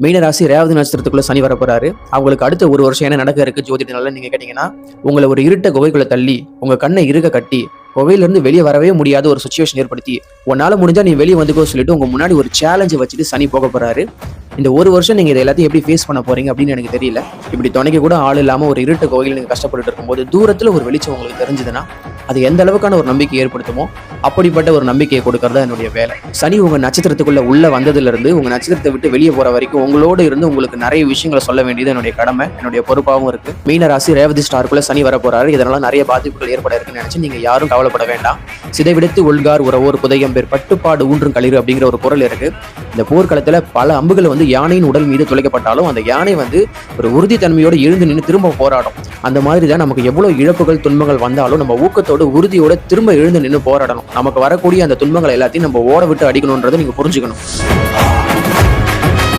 மீனராசி ரேவதி நட்சத்திரத்துக்குள்ள சனி வர போறாரு. அவங்களுக்கு அடுத்த ஒரு வருஷம் என்ன நடக்க இருக்கு ஜோதிடனால நீங்க கேட்டீங்கன்னா, உங்களை ஒரு இருட்ட குகைக்குள்ள தள்ளி உங்க கண்ணை இருக கட்டி குகையிலிருந்து வெளியே வரவே முடியாத ஒரு சுச்சுவேஷன் ஏற்படுத்தி உன்னால முடிஞ்சா நீ வெளியே வந்துக்கோ சொல்லிட்டு உங்க முன்னாடி ஒரு சேலஞ்சை வச்சுட்டு சனி போக போறாரு. இந்த ஒரு வருஷம் நீங்க இதை எல்லாத்தையும் எப்படி ஃபேஸ் பண்ண போறீங்க அப்படின்னு எனக்கு தெரியல. இப்படி துணைக்க கூட ஆள் இல்லாம ஒரு இருட்ட கோயில் நீங்க கஷ்டப்பட்டு இருக்கும்போது தூரத்துல ஒரு வெளிச்சம் உங்களுக்கு தெரிஞ்சதுன்னா அது எந்த அளவுக்கான ஒரு நம்பிக்கை ஏற்படுத்துமோ அப்படிப்பட்ட ஒரு நம்பிக்கையை கொடுக்கறதா என்னுடைய வேலை. சனி உங்க நட்சத்திரத்துக்குள்ள உள்ள வந்ததுல இருந்து உங்க நட்சத்திரத்தை விட்டு வெளியே போற வரைக்கும் உங்களோட இருந்து உங்களுக்கு நிறைய விஷயங்களை சொல்ல வேண்டியது என்னுடைய கடமை, என்னுடைய பொறுப்பாகவும் இருக்கு. மீன ராசி ரேவதி ஸ்டாருக்குள்ள சனி வர போறாரு. இதனால நிறைய பாதிப்புகள் ஏற்பட இருக்குன்னு நினைச்சு நீங்க யாரும் கவலைப்பட வேண்டாம். சிதைவிடுத்து உள்கார் உறவோர் புதையம்பேர் பட்டுப்பாடு ஊன்றும் களிறு அப்படிங்கிற ஒரு குரல் இருக்கு. இந்த போர்க்களத்துல பல அம்புகள் யானையின் உடல் மீது துளைக்கப்பட்டாலும் அந்த யானை ஒரு உறுதித்தன்மையோடு எழுந்து நின்று திரும்ப போராடும். அந்த மாதிரி தான் நமக்கு எவ்வளவு இழப்புகள் துன்பங்கள் வந்தாலும் நம்ம ஊக்கத்தோடு உறுதியோட திரும்ப எழுந்து நின்று போராடணும். நமக்கு வரக்கூடிய அந்த துன்பங்கள் எல்லாத்தையும் நம்ம ஓட விட்டு அடிக்கணும்ன்றதை நீங்க புரிஞ்சுக்கணும்.